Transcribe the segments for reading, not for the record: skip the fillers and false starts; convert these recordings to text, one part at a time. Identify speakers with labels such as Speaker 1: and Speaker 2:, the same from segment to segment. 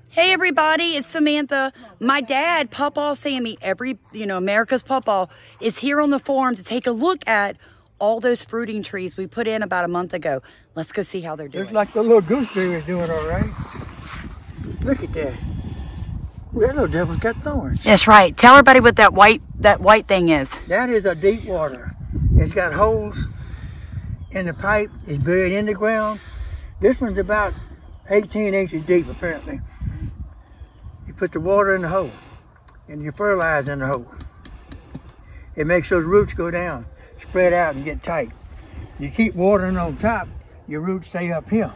Speaker 1: Hey everybody, it's Samantha. My dad, Pawpaw Sammy, America's Pawpaw, is here on the farm to take a look at all those fruiting trees we put in about a month ago. Let's go see how they're doing.
Speaker 2: Looks like the little gooseberry is doing all right. Look at that. That little devil's got thorns.
Speaker 1: That's right. Tell everybody what that white thing is.
Speaker 2: That is a deep water. It's got holes in the pipe. It's buried in the ground. This one's about 18 inches deep, apparently. You put the water in the hole, and you fertilize in the hole. It makes those roots go down, spread out, and get tight. You keep watering on top, your roots stay up here,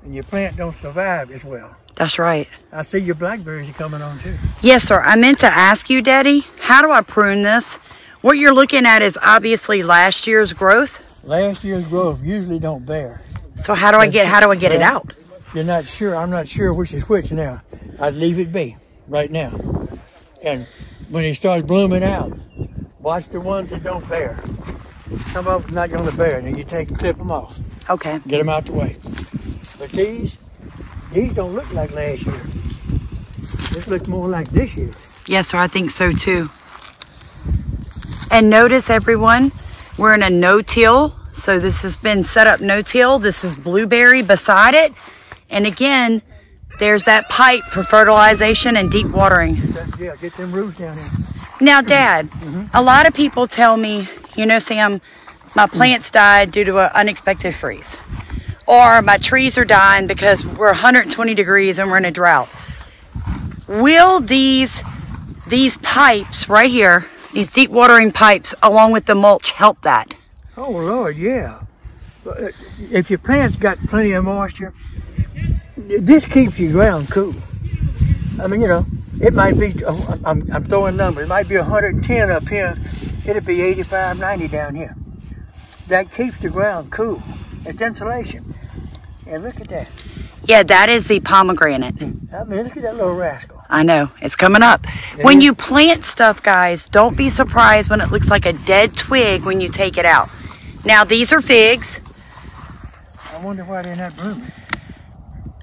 Speaker 2: and your plant don't survive as well.
Speaker 1: That's right.
Speaker 2: I see your blackberries are coming on too.
Speaker 1: Yes, sir. I meant to ask you, Daddy, how do I prune this? What you're looking at is obviously last year's growth.
Speaker 2: Last year's growth usually don't bear.
Speaker 1: So how do I get it out?
Speaker 2: You're not sure. I'm not sure which is which now. I'd leave it be right now. And when it starts blooming out, watch the ones that don't bear. Some of them not going to bear, and you take and clip them off.
Speaker 1: Okay.
Speaker 2: Get them out the way. But these don't look like last year. This looks more like this year.
Speaker 1: Yes, sir. I think so too. And notice, everyone, we're in a no-till. So this has been set up no-till. This is blueberry beside it. And again, there's that pipe for fertilization and deep watering.
Speaker 2: Yeah, get them roots down here.
Speaker 1: Now, Dad, a lot of people tell me, you know, Sam, my plants died due to an unexpected freeze. Or my trees are dying because we're 120 degrees and we're in a drought. Will these pipes right here, these deep watering pipes, along with the mulch, help that?
Speaker 2: Oh, Lord, yeah. If your plant's got plenty of moisture, this keeps your ground cool. I mean, you know, it might be, I'm throwing numbers, it might be 110 up here, it'll be 85, 90 down here. That keeps the ground cool. It's insulation. And look at that.
Speaker 1: Yeah, that is the pomegranate.
Speaker 2: I mean, look at that little rascal.
Speaker 1: I know, it's coming up. When you plant stuff, guys, don't be surprised when it looks like a dead twig when you take it out. Now, these are figs.
Speaker 2: I wonder why they're not blooming.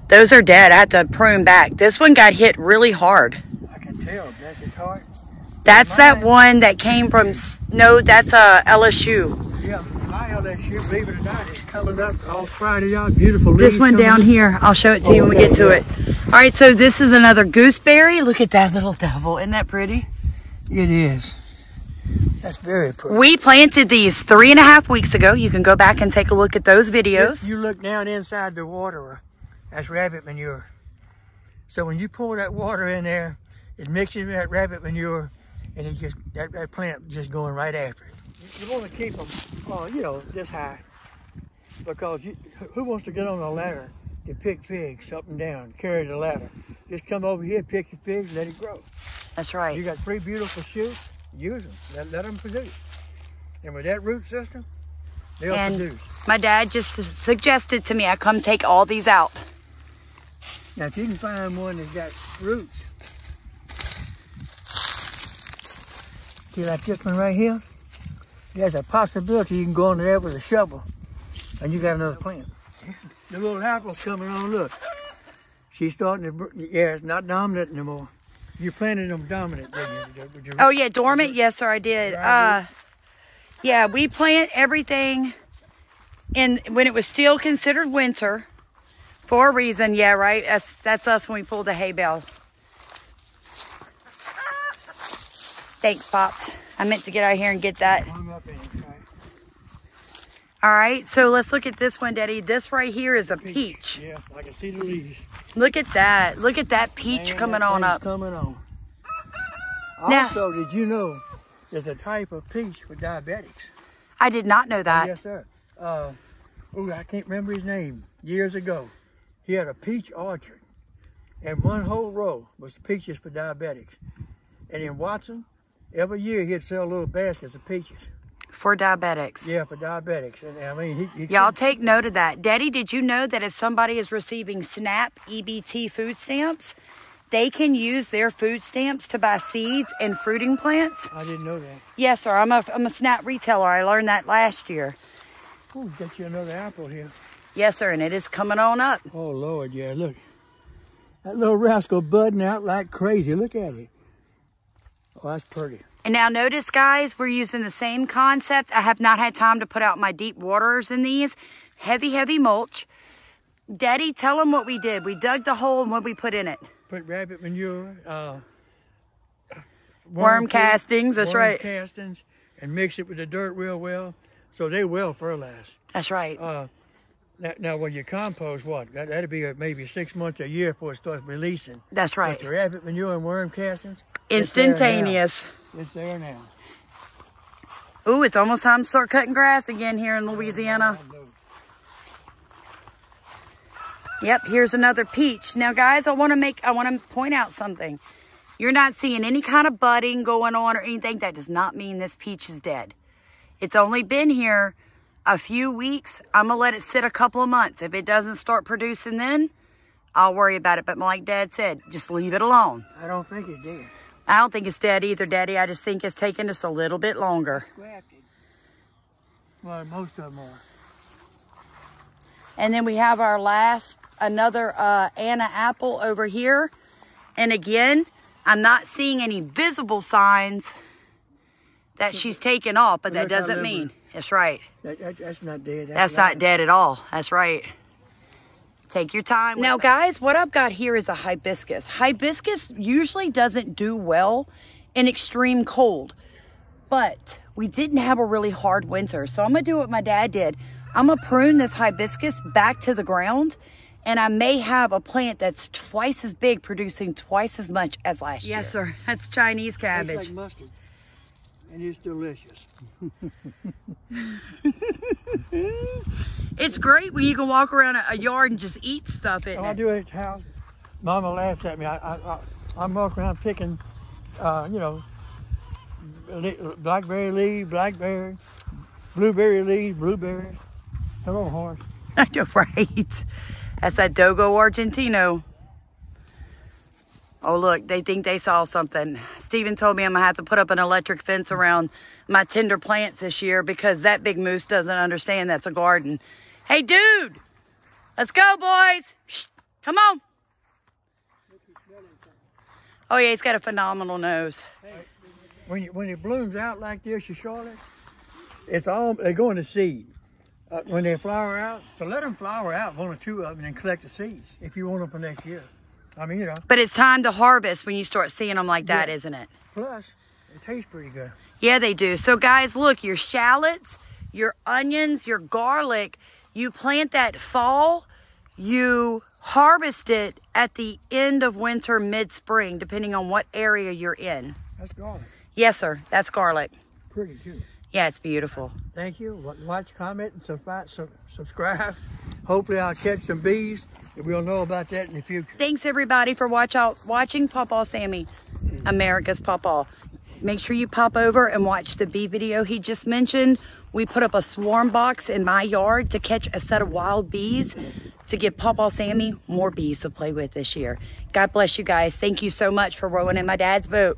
Speaker 1: Those are dead. I had to prune back. This one got hit really hard.
Speaker 2: I can tell. Bless his heart.
Speaker 1: That's that one that came from, no, that's LSU.
Speaker 2: Yeah, my LSU, believe it or not, is coming up all sprouted out. Beautiful leaves.
Speaker 1: This one down here, I'll show it to you when we get to it. All right, so this is another gooseberry. Look at that little devil. Isn't that pretty?
Speaker 2: It is. That's very pretty.
Speaker 1: We planted these 3.5 weeks ago. You can go back and take a look at those videos.
Speaker 2: If you look down inside the water, that's rabbit manure. So when you pour that water in there, it mixes with that rabbit manure, and it just that plant just going right after it. You want to keep them, you know, this high, because who wants to get on a ladder to pick figs up and down, carry the ladder? Just come over here, pick your figs, let it grow.
Speaker 1: That's right.
Speaker 2: You got 3 beautiful shoots. Use them. Let them produce. And with that root system, they'll produce.
Speaker 1: My dad just suggested to me I come take all these out.
Speaker 2: Now, if you can find one that's got roots, see like this one right here? There's a possibility you can go under there with a shovel and you got another plant. The little apple's coming on, look. She's starting to, yeah, it's not dominant anymore. You planted them dominant, didn't you?
Speaker 1: Oh, yeah, dormant? Yes, sir, I did. Yeah, we plant everything when it was still considered winter for a reason. Yeah, right? That's us when we pull the hay bale. Thanks, Pops. I meant to get out here and get that. All right, so let's look at this one, Daddy. This right here is a peach.
Speaker 2: Yeah, I can see the leaves.
Speaker 1: Look at that. Look at that peach coming on up.
Speaker 2: Coming on.
Speaker 1: Now,
Speaker 2: also, did you know there's a type of peach for diabetics?
Speaker 1: I did not know that.
Speaker 2: Yes, sir. I can't remember his name. Years ago, he had a peach orchard, and one whole row was peaches for diabetics. And in Watson, every year he'd sell little baskets of peaches.
Speaker 1: For diabetics.
Speaker 2: Yeah, for diabetics. And I mean,
Speaker 1: y'all take note of that. Daddy, did you know that if somebody is receiving SNAP EBT food stamps, they can use their food stamps to buy seeds and fruiting plants?
Speaker 2: I didn't know that.
Speaker 1: Yes, sir. I'm a SNAP retailer. I learned that last year.
Speaker 2: Oh, got you another apple here.
Speaker 1: Yes, sir, and it is coming on up.
Speaker 2: Oh, Lord, yeah, look. That little rascal budding out like crazy. Look at it. Oh, that's pretty.
Speaker 1: And now notice, guys, we're using the same concept. I have not had time to put out my deep waters in these. Heavy, heavy mulch. Daddy, tell them what we did. We dug the hole and what we put in it.
Speaker 2: Put rabbit manure,
Speaker 1: worm castings, that's right.
Speaker 2: Worm castings, and mix it with the dirt real well, so they will fertilize.
Speaker 1: That's right.
Speaker 2: Now when you compost, what? That'll be maybe 6 months, a year before it starts releasing.
Speaker 1: That's right.
Speaker 2: But the rabbit manure and worm castings,
Speaker 1: instantaneous.
Speaker 2: It's there now.
Speaker 1: Ooh, it's almost time to start cutting grass again here in Louisiana. Yep, here's another peach. Now, guys, I want to point out something. You're not seeing any kind of budding going on or anything. That does not mean this peach is dead. It's only been here a few weeks. I'm going to let it sit a couple of months. If it doesn't start producing then, I'll worry about it. But like Dad said, just leave it alone.
Speaker 2: I don't think it's dead.
Speaker 1: I don't think it's dead either, Daddy. I just think it's taking just a little bit longer.
Speaker 2: Well, most of them are.
Speaker 1: And then we have our another Anna apple over here. And again, I'm not seeing any visible signs that she's taken off, but that doesn't mean. That's right.
Speaker 2: That's not dead.
Speaker 1: That's not dead at all. That's right. Take your time. Now, guys, what I've got here is a hibiscus. Hibiscus usually doesn't do well in extreme cold, but we didn't have a really hard winter. So I'm going to do what my dad did. I'm going to prune this hibiscus back to the ground, and I may have a plant that's twice as big, producing twice as much as last year. Yes, sir. That's Chinese cabbage.
Speaker 2: It's like mustard, and it's delicious.
Speaker 1: It's great when you can walk around a yard and just eat stuff, isn't it?
Speaker 2: I do it at the house. Mama laughs at me. I'm walking around picking, blackberry leaves, blackberry, blueberry leaves, blueberry. Hello, horse.
Speaker 1: I know, right? That's that Dogo Argentino. Oh, look, they think they saw something. Steven told me I'm going to have to put up an electric fence around my tender plants this year because that big moose doesn't understand that's a garden. Hey, dude, let's go, boys. Shh, come on. Oh, yeah, he's got a phenomenal nose.
Speaker 2: When it blooms out like this, you Charlotte, they go into seed. When they flower out, so let them flower out, one or two of them, and collect the seeds if you want them for next year. I mean,
Speaker 1: But it's time to harvest when you start seeing them like that, isn't it?
Speaker 2: Plus, it tastes pretty good.
Speaker 1: Yeah, they do. So, guys, look, your shallots, your onions, your garlic, you plant that fall, you harvest it at the end of winter, mid-spring, depending on what area you're in.
Speaker 2: That's garlic.
Speaker 1: Yes, sir. That's garlic.
Speaker 2: Pretty good.
Speaker 1: Yeah, it's beautiful.
Speaker 2: Thank you. Watch, comment, and subscribe. Hopefully I'll catch some bees, and we'll know about that in the future.
Speaker 1: Thanks, everybody, for watching Pawpaw Sammy, America's Pawpaw. Make sure you pop over and watch the bee video he just mentioned. We put up a swarm box in my yard to catch a set of wild bees to give Pawpaw Sammy more bees to play with this year. God bless you guys. Thank you so much for rowing in my dad's boat.